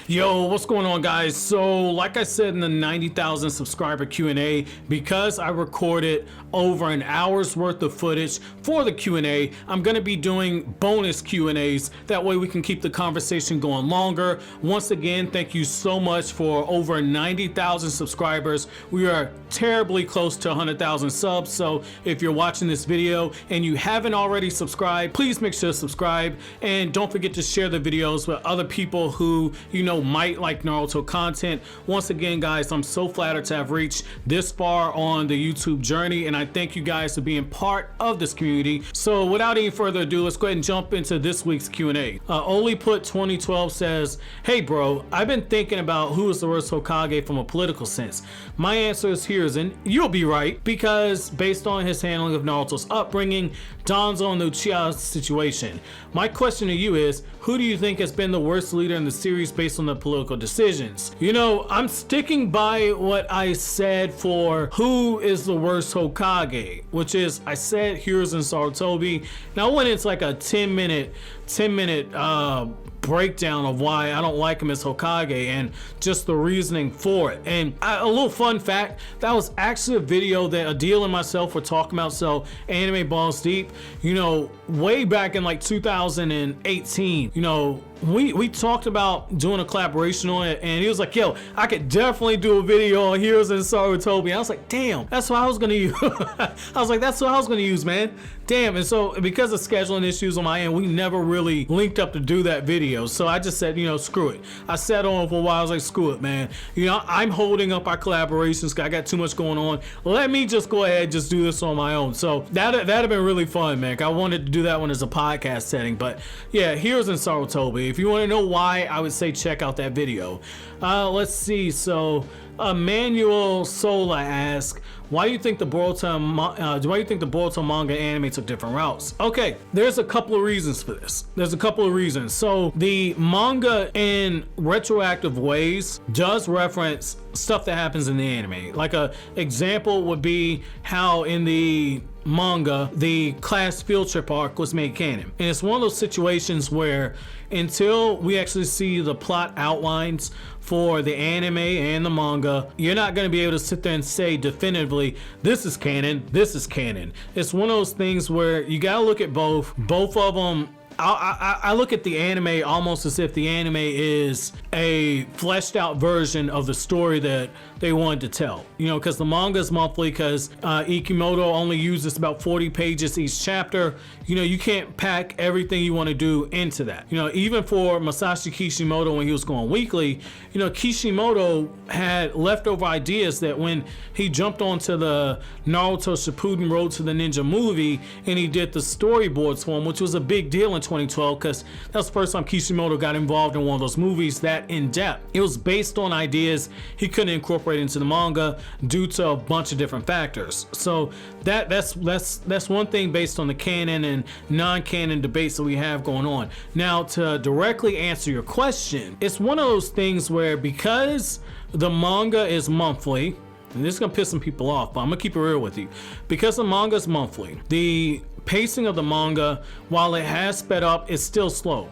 Yo, what's going on, guys? So like I said in the 90,000 subscriber Q&A, because I recorded over an hour's worth of footage for the Q&A, I'm going to be doing bonus Q&As. That way we can keep the conversation going longer. Once again, thank you so much for over 90,000 subscribers. We are terribly close to 100,000 subs. So if you're watching this video and you haven't already subscribed, please make sure to subscribe, and don't forget to share the videos with other people who might like Naruto content. Once again, guys, I'm so flattered to have reached this far on the YouTube journey, and I thank you guys for being part of this community. So without any further ado, let's go ahead and jump into this week's Q&A. Only Put 2012 says, "Hey bro, I've been thinking about who is the worst Hokage from a political sense. My answer is Hiruzen. You'll be right, because based on his handling of Naruto's upbringing, Danzo and the Uchiha situation. My question to you is, who do you think has been the worst leader in the series based on the political decisions?" I'm sticking by what I said for who is the worst Hokage, which is I said Hiruzen Sarutobi. Now I went into like a 10 minute breakdown of why I don't like him as Hokage and just the reasoning for it. And a little fun fact, that was actually a video that Adil and myself were talking about. So Anime Balls Deep, way back in like 2018, we talked about doing a collaboration on it, and he was like, yo, I could definitely do a video on Heroes and Sarutobi. I was like, damn, that's what I was gonna use. I was like, that's what I was gonna use, man. Damn. And so because of scheduling issues on my end, we never really linked up to do that video. So I just said, screw it. I sat on for a while. I was like, screw it, man. I'm holding up our collaborations. I got too much going on. Let me just go ahead and just do this on my own. So that'd have been really fun, man. I wanted to do that one as a podcast setting. But yeah, Heroes and Sarutobi. If you want to know why, I would say check out that video. Let's see. So Emmanuel Sola asks, why do you think the Boruto manga and anime took different routes? Okay, there's a couple of reasons for this. So the manga in retroactive ways does reference stuff that happens in the anime. Like a example would be how in the manga the class field trip arc was made canon, and it's one of those situations where until we actually see the plot outlines for the anime and the manga, you're not going to be able to sit there and say definitively this is canon. It's one of those things where you got to look at both of them. I look at the anime almost as if the anime is a fleshed out version of the story that they wanted to tell, because the manga is monthly, because Ikimoto only uses about 40 pages each chapter. You can't pack everything you want to do into that. Even for Masashi Kishimoto, when he was going weekly, Kishimoto had leftover ideas that when he jumped onto the Naruto Shippuden Road to the Ninja movie and he did the storyboards for him, which was a big deal in 2012, because that was the first time Kishimoto got involved in one of those movies that in depth. It was based on ideas he couldn't incorporate into the manga due to a bunch of different factors. So that's one thing based on the canon and non-canon debates that we have going on. Now, to directly answer your question, it's one of those things where because the manga is monthly, and this is gonna piss some people off, but I'm gonna keep it real with you. Because the manga is monthly, the pacing of the manga, while it has sped up, is still slow.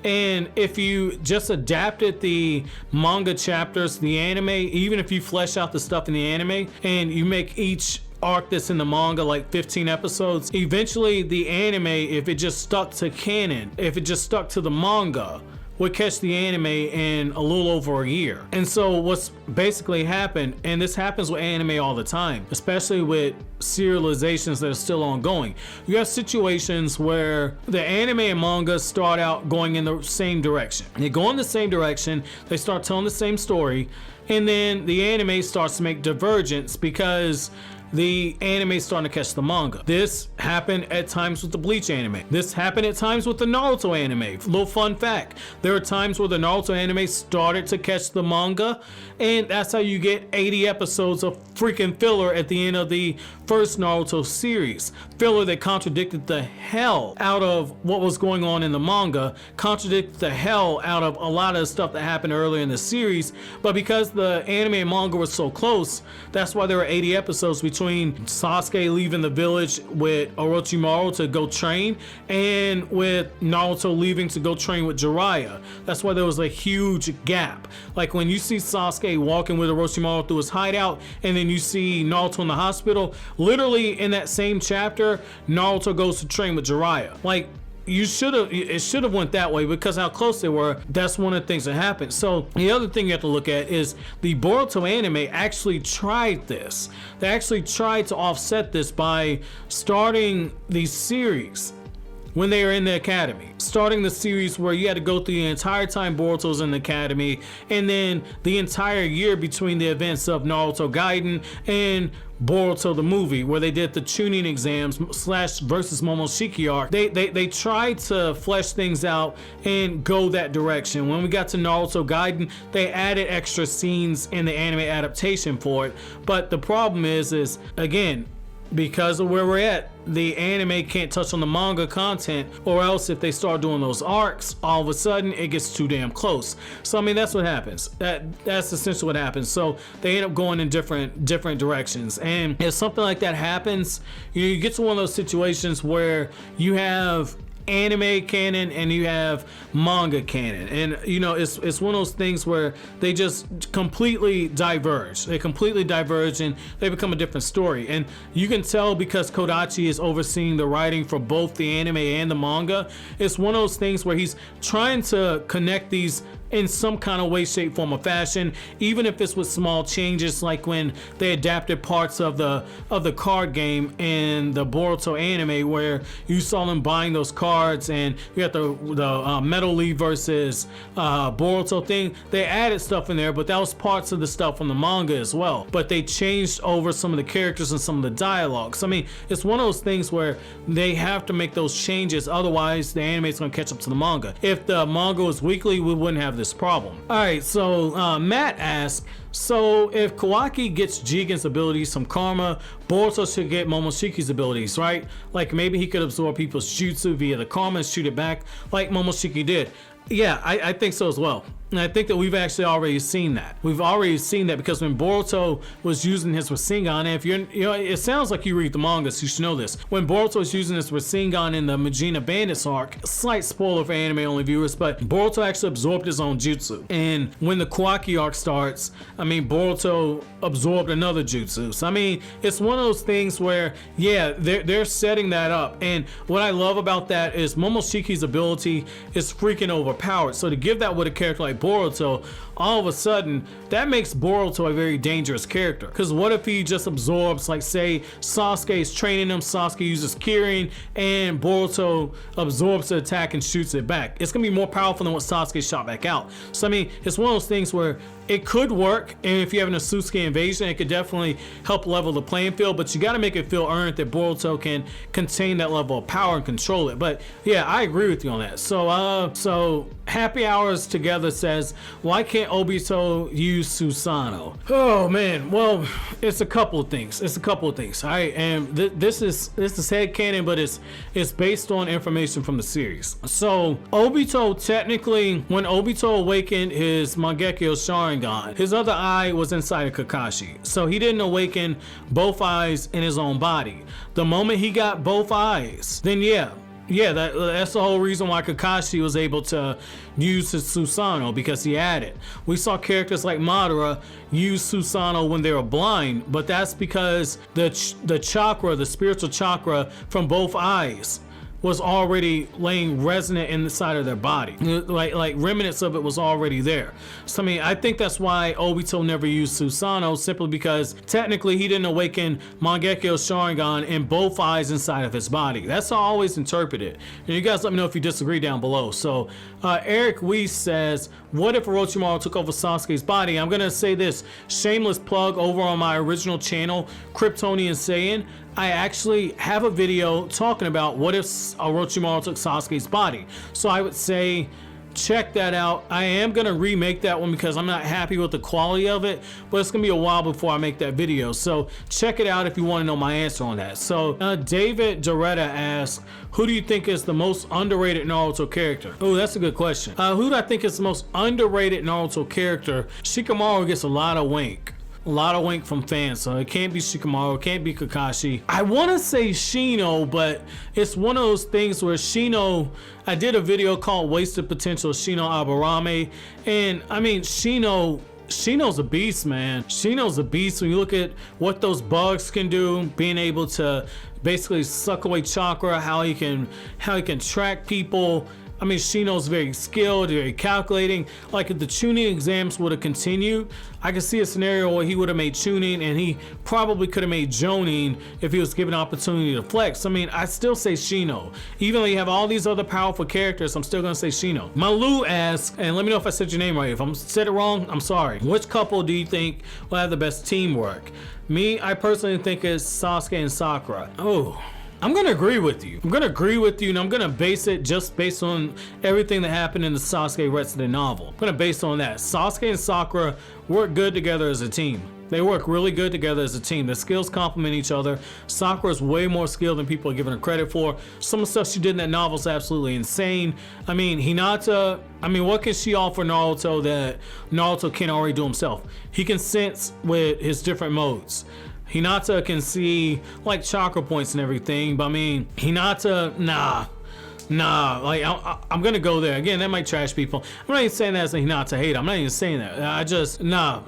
And if you just adapted the manga chapters to the anime, even if you flesh out the stuff in the anime and you make each arc that's in the manga like 15 episodes, eventually the anime, if it just stuck to canon, if it just stuck to the manga, would catch the anime in a little over a year. And so what's basically happened, and this happens with anime all the time, especially with serializations that are still ongoing, you have situations where the anime and manga start out going in the same direction. They go in the same direction, they start telling the same story, and then the anime starts to make divergence because the anime is starting to catch the manga. This happened at times with the Bleach anime. This happened at times with the Naruto anime. Little fun fact, there are times where the Naruto anime started to catch the manga, and that's how you get 80 episodes of freaking filler at the end of the first Naruto series. Filler that contradicted the hell out of what was going on in the manga, contradicted the hell out of a lot of the stuff that happened earlier in the series, but because the anime and manga were so close, that's why there were 80 episodes between between Sasuke leaving the village with Orochimaru to go train, and with Naruto leaving to go train with Jiraiya. That's why there was a huge gap. Like when you see Sasuke walking with Orochimaru through his hideout, and then you see Naruto in the hospital, literally in that same chapter, Naruto goes to train with Jiraiya. Like, it should have went that way because how close they were. That's one of the things that happened. So the other thing you have to look at is the Boruto anime actually tried this. They actually tried to offset this by starting the series when they were in the academy, starting the series where you had to go through the entire time Boruto's in the academy, and then the entire year between the events of Naruto Gaiden and Boruto the movie, where they did the tuning exams / versus Momoshiki arc. They tried to flesh things out and go that direction. When we got to Naruto Gaiden, they added extra scenes in the anime adaptation for it. But the problem is again, because of where we're at, the anime can't touch on the manga content, or else if they start doing those arcs, all of a sudden it gets too damn close. So I mean, that's what happens. That's essentially what happens. So they end up going in different directions. And if something like that happens, you get to one of those situations where you have anime canon and you have manga canon, and it's one of those things where they just completely diverge. They completely diverge and they become a different story. And you can tell because Kodachi is overseeing the writing for both the anime and the manga. It's one of those things where he's trying to connect these in some kind of way, shape, form, or fashion, even if it's with small changes, like when they adapted parts of the card game in the Boruto anime, where you saw them buying those cards, and you got the Metal League versus Boruto thing. They added stuff in there, but that was parts of the stuff from the manga as well. But they changed over some of the characters and some of the dialogues. I mean, it's one of those things where they have to make those changes, otherwise the anime's gonna catch up to the manga. If the manga was weekly, we wouldn't have this problem. All right, so Matt asks, so if Kawaki gets Jigen's abilities from karma, Boruto should get Momoshiki's abilities, right? Like maybe he could absorb people's jutsu via the karma and shoot it back like Momoshiki did. Yeah, I think so as well. And I think that we've actually already seen that. We've already seen that because when Boruto was using his Rasengan, and if it sounds like you read the manga, so you should know this. When Boruto was using his Rasengan in the Majina Bandits arc, slight spoiler for anime only viewers, but Boruto actually absorbed his own jutsu. And when the Kawaki arc starts, I mean, Boruto absorbed another jutsu. So I mean, it's one of those things where, yeah, they're setting that up. And what I love about that is Momoshiki's ability is freaking overpowered. So to give that with a character like Boruto, all of a sudden that makes Boruto a very dangerous character. Because what if he just absorbs, like say Sasuke is training him, Sasuke uses Kirin, and Boruto absorbs the attack and shoots it back? It's gonna be more powerful than what Sasuke shot back out. So I mean, it's one of those things where it could work, and if you have an Sasuke invasion, it could definitely help level the playing field, but you got to make it feel earned that Boruto can contain that level of power and control it. But yeah, I agree with you on that. So Happy Hours Together says, why can't Obito use Susanoo? Oh man, well, it's a couple of things. All right, and this is headcanon, but it's based on information from the series. So Obito, technically, when Obito awakened his Mangekyo Sharingan, his other eye was inside of Kakashi, so he didn't awaken both eyes in his own body. The moment he got both eyes, then yeah, that's the whole reason why Kakashi was able to use his Susanoo, because he had it. We saw characters like Madara use Susanoo when they were blind, but that's because the chakra, the spiritual chakra from both eyes, was already laying resonant in the side of their body. Like remnants of it was already there. So I mean, I think that's why Obito never used Susanoo, simply because technically he didn't awaken Mangekyo Sharingan in both eyes inside of his body. That's how I always interpret it. And you guys let me know if you disagree down below. So Eric Weiss says, what if Orochimaru took over Sasuke's body? I'm gonna say this, shameless plug, over on my original channel, Kryptonian Saiyan, I actually have a video talking about what if Orochimaru took Sasuke's body. So I would say check that out. I am gonna remake that one because I'm not happy with the quality of it, but it's gonna be a while before I make that video. So check it out if you want to know my answer on that. So David Doretta asks, who do you think is the most underrated Naruto character? Oh, that's a good question. Who do I think is the most underrated Naruto character? Shikamaru gets a lot of wank. wink from fans. So it can't be Shikamaru, it can't be Kakashi. I want to say Shino, but it's one of those things where Shino, I did a video called Wasted Potential Shino Aburame, and I mean Shino's a beast, man. Shino's a beast. When you look at what those bugs can do, being able to basically suck away chakra, how he can track people. I mean, Shino's very skilled, very calculating. Like if the tuning exams would have continued, I could see a scenario where he would have made tuning, and he probably could have made jonin if he was given an opportunity to flex. I mean, I still say Shino. Even though you have all these other powerful characters, I'm still gonna say Shino. Malu asks, and let me know if I said your name right. If I said it wrong, I'm sorry. Which couple do you think will have the best teamwork? Me, I personally think it's Sasuke and Sakura. Oh. I'm gonna agree with you. And I'm gonna base it just based on everything that happened in the Sasuke Resident novel. I'm gonna base on that. Sasuke and Sakura work good together as a team. They work really good together as a team. Their skills complement each other. Sakura's way more skilled than people are giving her credit for. Some of the stuff she did in that novel is absolutely insane. I mean, Hinata, what can she offer Naruto that Naruto can't already do himself? He can sense with his different modes. Hinata can see like chakra points and everything, but I mean, Hinata, nah, like I'm gonna go there again. That might trash people. I'm not even saying that as a Hinata hate. I'm not even saying that. I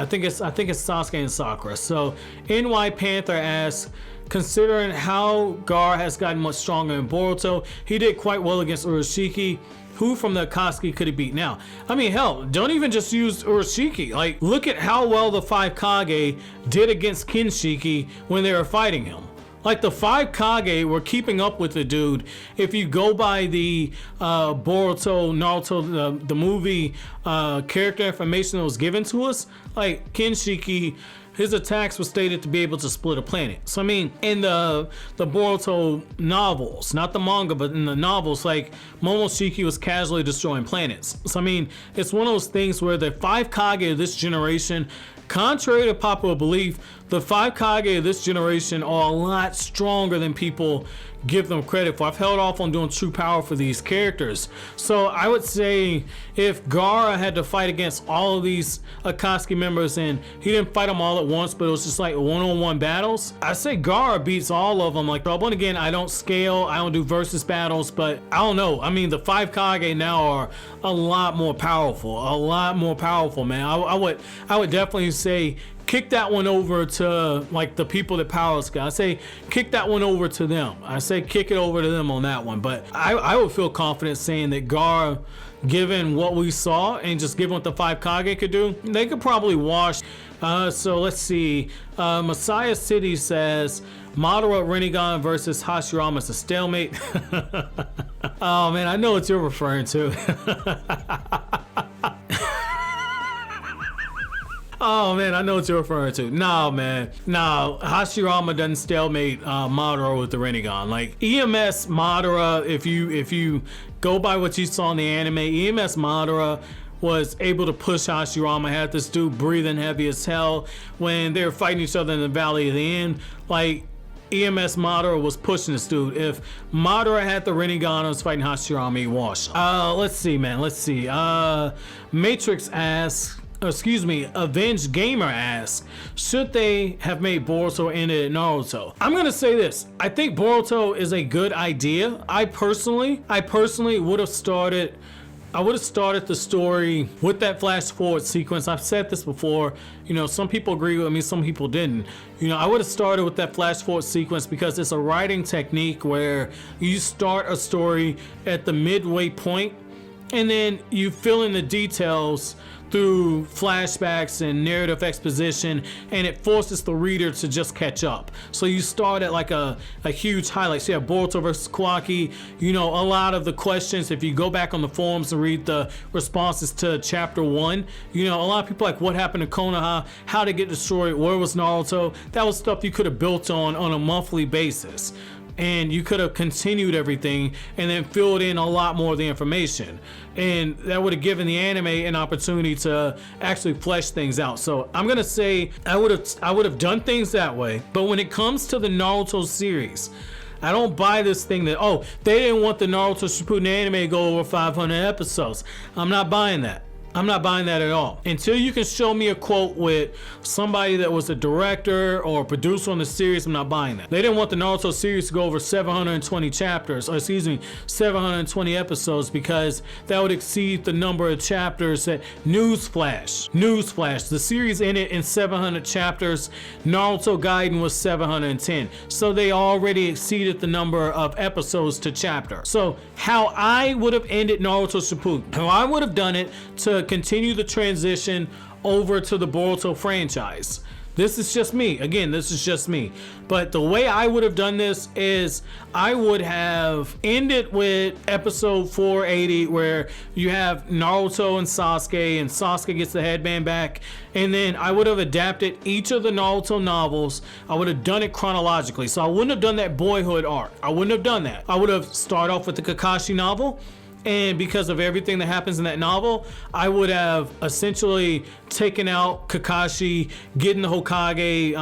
think it's Sasuke and Sakura. So NY Panther asks, considering how Gaara has gotten much stronger in Boruto, he did quite well against Orochimaru. Who from the Akatsuki could he beat now? I mean, hell, don't even just use Orochimaru. Like, look at how well the 5 Kage did against Kinshiki when they were fighting him. Like, the 5 Kage were keeping up with the dude. If you go by the Boruto Naruto, the movie character information that was given to us, like, Kinshiki, his attacks were stated to be able to split a planet. So I mean, in the Boruto novels, not the manga, but in the novels, like Momoshiki was casually destroying planets. So I mean, it's one of those things where the 5 Kage of this generation, contrary to popular belief, the 5 Kage of this generation are a lot stronger than people give them credit for. I've held off on doing true power for these characters. So I would say if Gaara had to fight against all of these Akatsuki members, and he didn't fight them all at once, but it was just like one-on-one battles, I say Gaara beats all of them. Like, but again, I don't scale, I don't do versus battles, but I don't know. I mean, the 5 Kage now are a lot more powerful, man. I would definitely say kick that one over to like the people that Powers got. I say kick that one over to them. I say kick it over to them on that one. But I would feel confident saying that Gaara, given what we saw and just given what the 5 Kage could do, they could probably wash. So let's see. Messiah City says Madara Rinnegan versus Hashirama is a stalemate. Oh man, I know what you're referring to. Oh man, I know what you're referring to. No man, no, Hashirama doesn't stalemate Madara with the Rinnegan. Like EMS Madara, if you go by what you saw in the anime, EMS Madara was able to push Hashirama, had this dude breathing heavy as hell when they were fighting each other in the Valley of the End. Like EMS Madara was pushing this dude. If Madara had the Rinnegan and was fighting Hashirama, he washed. Let's see, man. Let's see. Matrix asks, Avenged Gamer asks, should they have made Boruto end at Naruto? I'm gonna say this. I think Boruto is a good idea. I personally would have started the story with that flash forward sequence. I've said this before, some people agree with me, some people didn't. I would have started with that flash forward sequence because it's a writing technique where you start a story at the midway point and then you fill in the details through flashbacks and narrative exposition, and it forces the reader to just catch up. So you start at like a huge highlight. So you have Boruto versus Kawaki. A lot of the questions, if you go back on the forums and read the responses to chapter 1, a lot of people like, what happened to Konoha? How did it get destroyed? Where was Naruto? That was stuff you could have built on a monthly basis. And you could have continued everything and then filled in a lot more of the information, and that would have given the anime an opportunity to actually flesh things out. So I'm gonna say I would have done things that way. But when it comes to the Naruto series, I don't buy this thing that, they didn't want the Naruto Shippuden anime to go over 500 episodes. I'm not buying that. I'm not buying that at all. Until you can show me a quote with somebody that was a director or a producer on the series, I'm not buying that. They didn't want the Naruto series to go over 720 chapters, or excuse me, 720 episodes, because that would exceed the number of chapters that newsflash, the series ended in 700 chapters. Naruto Gaiden was 710. So they already exceeded the number of episodes to chapter. So how I would have ended Naruto Shippuden, how I would have done it to continue the transition over to the Boruto franchise. This is just me. Again, this is just me. But the way I would have done this is I would have ended with episode 480, where you have Naruto and Sasuke gets the headband back. And then I would have adapted each of the Naruto novels. I would have done it chronologically. So I wouldn't have done that boyhood arc. I wouldn't have done that. I would have started off with the Kakashi novel. And because of everything that happens in that novel, I would have essentially taken out Kakashi, getting the Hokage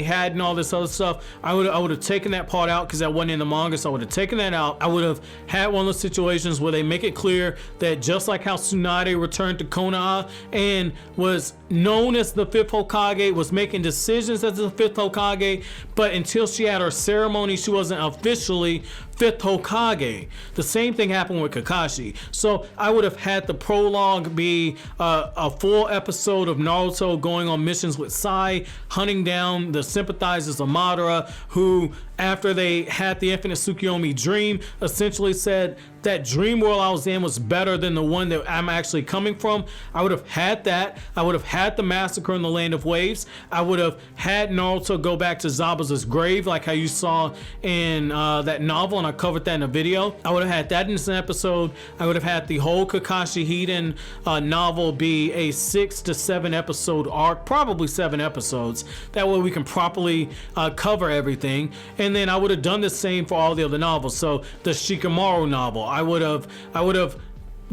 hat and all this other stuff. I would have taken that part out because that wasn't in the manga, so I would have taken that out. I would have had one of those situations where they make it clear that just like how Tsunade returned to Konoha and was known as the fifth Hokage, was making decisions as the fifth Hokage, but until she had her ceremony, she wasn't officially fifth Hokage. The same thing happened with Kakashi. So I would have had the prologue be a full episode of Naruto going on missions with Sai, hunting down the sympathizers of Madara, who, after they had the Infinite Tsukuyomi dream, essentially said that dream world I was in was better than the one that I'm actually coming from. I would have had that. I would have had the massacre in the Land of Waves. I would have had Naruto go back to Zabuza's grave, like how you saw in that novel, and I covered that in a video. I would have had that in this episode. I would have had the whole Kakashi Hiden novel be a 6 to 7 episode arc, probably 7 episodes. That way we can properly cover everything. And then I would have done the same for all the other novels. So the Shikamaru novel, I would have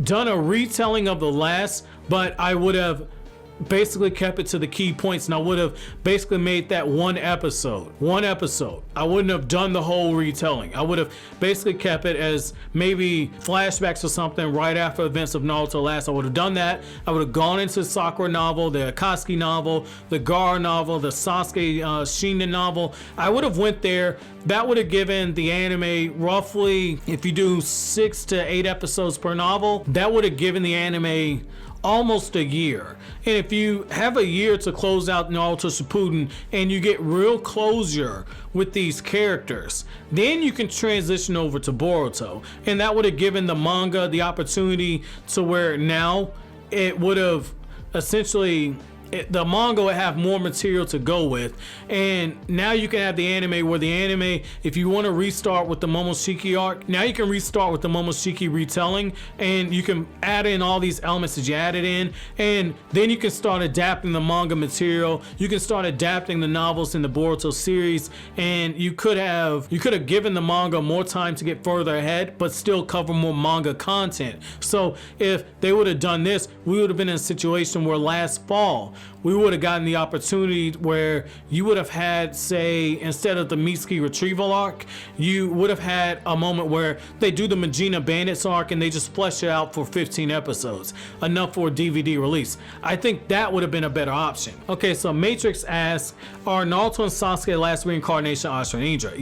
done a retelling of the last, but I would have basically kept it to the key points, and I would have basically made that one episode. I wouldn't have done the whole retelling. I would have basically kept it as maybe flashbacks or something right after events of Naruto last. I would have done that. I would have gone into the Sakura novel, the Akatsuki novel, the Gaara novel, the Sasuke Shino novel. I would have went there. That would have given the anime roughly, if you do 6 to 8 episodes per novel, that would have given the anime almost a year. And if you have a year to close out Naruto Shippuden and you get real closure with these characters, then you can transition over to Boruto. And that would have given the manga the opportunity to where now it would have essentially, the manga would have more material to go with. And now you can have the anime where the anime, if you want to restart with the Momoshiki arc, now you can restart with the Momoshiki retelling, and you can add in all these elements that you added in, and then you can start adapting the manga material. You can start adapting the novels in the Boruto series, and you could have given the manga more time to get further ahead, but still cover more manga content. So if they would have done this, we would have been in a situation where last fall we would have gotten the opportunity where you would have had, say, instead of the Mitsuki retrieval arc, you would have had a moment where they do the Majina Bandits arc and they just flesh it out for 15 episodes, enough for a DVD release. I think that would have been a better option. Okay, so Matrix asks, are Naruto and Sasuke last reincarnation Ashura Ninja?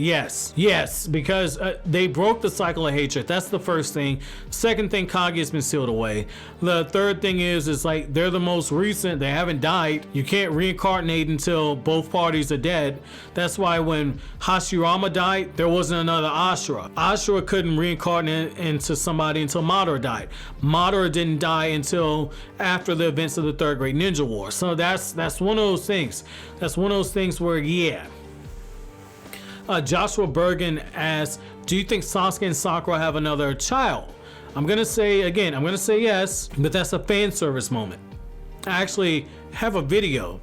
Yes, because they broke the cycle of hatred. That's the first thing. Second thing, Kage has been sealed away. The third thing is like they're the most recent. They haven't died. You can't reincarnate until both parties are dead. That's why when Hashirama died, there wasn't another Ashura. Ashura couldn't reincarnate into somebody until Madara died. Madara didn't die until after the events of the Third Great Ninja War. So that's one of those things. That's one of those things where, yeah. Joshua Bergen asks, do you think Sasuke and Sakura have another child? I'm gonna say yes, but that's a fan service moment. I actually have a video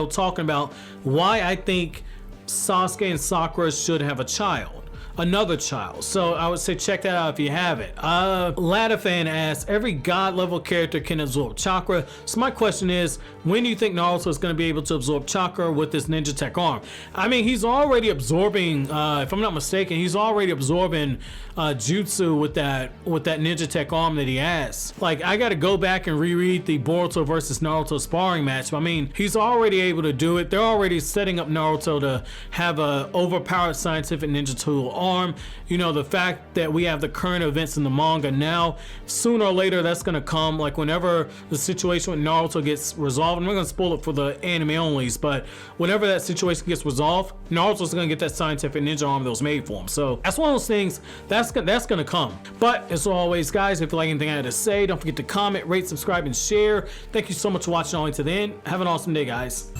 talking about why I think Sasuke and Sakura should have a child. another child. So I would say check that out if you haven't. Ladafan asks, every god level character can absorb chakra. So my question is, when do you think Naruto is going to be able to absorb chakra with this ninja tech arm? I mean, he's already absorbing, if I'm not mistaken, he's already absorbing jutsu with that ninja tech arm that he has. Like, I got to go back and reread the Boruto versus Naruto sparring match. I mean, he's already able to do it. They're already setting up Naruto to have a overpowered scientific ninja tool arm. You know, the fact that we have the current events in the manga now, sooner or later that's going to come. Like, whenever the situation with Naruto gets resolved, I'm not going to spoil it for the anime onlys, but whenever that situation gets resolved, Naruto's going to get that scientific ninja arm that was made for him. So that's one of those things that's going to come. But as always, guys, if you like anything I had to say, don't forget to comment, rate, subscribe, and share. Thank you so much for watching all the way to the end. Have an awesome day, guys.